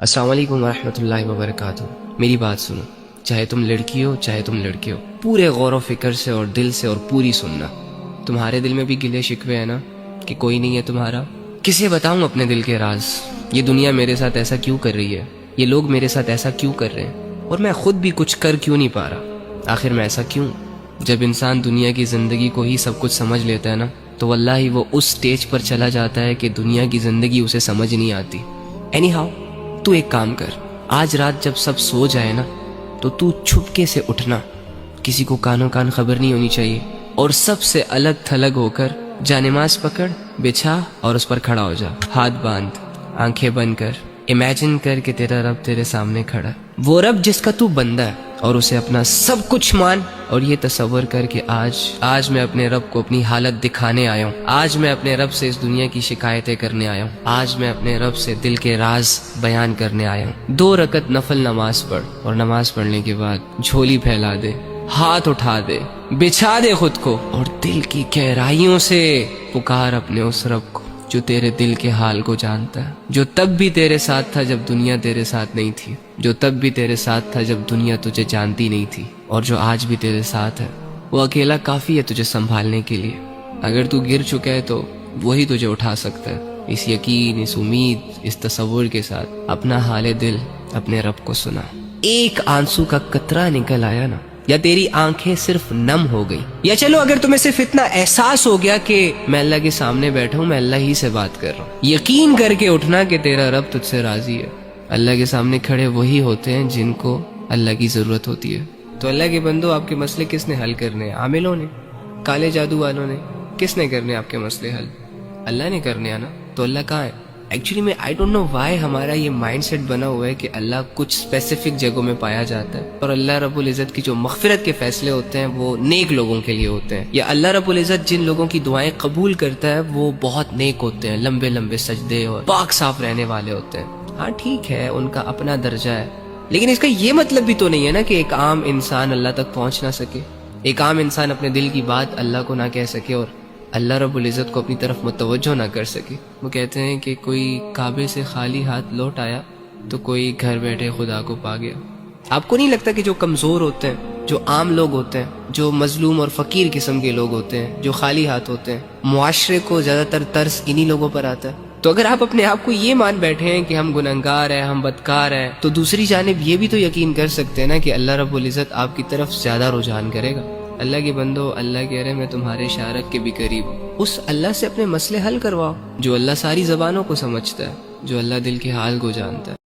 السلام علیکم ورحمۃ اللہ وبرکاتہ۔ میری بات سنو، چاہے تم لڑکی ہو چاہے تم لڑکے ہو، پورے غور و فکر سے اور دل سے اور پوری سننا۔ تمہارے دل میں بھی گلے شکوے ہیں نا کہ کوئی نہیں ہے تمہارا؟ کسے بتاؤں اپنے دل کے راز؟ یہ دنیا میرے ساتھ ایسا کیوں کر رہی ہے؟ یہ لوگ میرے ساتھ ایسا کیوں کر رہے ہیں؟ اور میں خود بھی کچھ کر کیوں نہیں پا رہا؟ آخر میں ایسا کیوں؟ جب انسان دنیا کی زندگی کو ہی سب کچھ سمجھ لیتا ہے نا، تو واللہ وہ اس سٹیج پر چلا جاتا ہے کہ دنیا کی زندگی اسے سمجھ نہیں آتی۔ اینی ہاؤ، تو ایک کام کر، آج رات جب سب سو جائے نا، تو چھپکے سے اٹھنا، کسی کو کانوں کان خبر نہیں ہونی چاہیے، اور سب سے الگ تھلگ ہو کر جانماز پکڑ، بچھا اور اس پر کھڑا ہو جا، ہاتھ باندھ، آنکھیں بند کر، امیجن کر کہ تیرا رب تیرے سامنے کھڑا ہے، وہ رب جس کا تو بندہ ہے، اور اسے اپنا سب کچھ مان، اور یہ تصور کر کہ آج میں اپنے رب کو اپنی حالت دکھانے آیا ہوں، آج میں اپنے رب سے اس دنیا کی شکایتیں کرنے آیا ہوں، آج میں اپنے رب سے دل کے راز بیان کرنے آیا ہوں۔ 2 رکعت نفل نماز پڑھ، اور نماز پڑھنے کے بعد جھولی پھیلا دے، ہاتھ اٹھا دے، بچھا دے خود کو، اور دل کی گہرائیوں سے پکار اپنے اس رب کو جو تیرے دل کے حال کو جانتا ہے، جو تب بھی تیرے ساتھ تھا جب دنیا تیرے ساتھ نہیں تھی، جو تب بھی تیرے ساتھ تھا جب دنیا تجھے جانتی نہیں تھی، اور جو آج بھی تیرے ساتھ ہے۔ وہ اکیلا کافی ہے تجھے سنبھالنے کے لیے۔ اگر تو گر چکا ہے تو وہی تجھے اٹھا سکتا ہے۔ اس یقین، اس امید، اس تصور کے ساتھ اپنا حال دل اپنے رب کو سنا۔ ایک آنسو کا قطرہ نکل آیا نا، یا تیری آنکھیں صرف نم ہو گئی، یا چلو اگر تمہیں صرف اتنا احساس ہو گیا کہ میں اللہ کے سامنے بیٹھا ہوں، میں اللہ ہی سے بات کر رہا ہوں، یقین کر کے اٹھنا کہ تیرا رب تجھ سے راضی ہے۔ اللہ کے سامنے کھڑے وہی ہوتے ہیں جن کو اللہ کی ضرورت ہوتی ہے۔ تو اللہ کے بندو، آپ کے مسئلے کس نے حل کرنے ہیں؟ عاملوں نے؟ کالے جادو والوں نے؟ کس نے کرنے آپ کے مسئلے حل؟ اللہ نے کرنے ہیں نا۔ تو اللہ کہاں ہے؟ ایکچولی میں آئی ڈونٹ نو وائی ہمارا یہ مائنڈ سیٹ بنا ہوا ہے کہ اللہ کچھ اسپیسیفک جگہوں میں پایا جاتا ہے، اور اللہ رب العزت کی جو مغفرت کے فیصلے ہوتے ہیں وہ نیک لوگوں کے لیے ہوتے ہیں، یا اللہ رب العزت جن لوگوں کی دعائیں قبول کرتا ہے وہ بہت نیک ہوتے ہیں، لمبے لمبے سجدے اور پاک صاف رہنے والے ہوتے ہیں۔ ہاں ٹھیک ہے، ان کا اپنا درجہ ہے، لیکن اس کا یہ مطلب بھی تو نہیں ہے نا کہ ایک عام انسان اللہ تک پہنچ نہ سکے، ایک عام انسان اپنے دل کی بات اللہ کو نہ کہہ سکے، اور اللہ رب العزت کو اپنی طرف متوجہ نہ کر سکے۔ وہ کہتے ہیں کہ کوئی کعبے سے خالی ہاتھ لوٹ آیا تو کوئی گھر بیٹھے خدا کو پا گیا۔ آپ کو نہیں لگتا کہ جو کمزور ہوتے ہیں، جو عام لوگ ہوتے ہیں، جو مظلوم اور فقیر قسم کے لوگ ہوتے ہیں، جو خالی ہاتھ ہوتے ہیں، معاشرے کو زیادہ تر ترس انہی لوگوں پر آتا ہے؟ تو اگر آپ اپنے آپ کو یہ مان بیٹھے ہیں کہ ہم گنہگار ہیں، ہم بدکار ہیں، تو دوسری جانب یہ بھی تو یقین کر سکتے ہیں نا کہ اللہ رب العزت آپ کی طرف زیادہ رجحان کرے گا۔ اللہ کے بندو، اللہ کہہ رہے میں تمہارے شارک کے بھی قریب ہوں۔ اس اللہ سے اپنے مسئلے حل کرواؤ جو اللہ ساری زبانوں کو سمجھتا ہے، جو اللہ دل کے حال کو جانتا ہے۔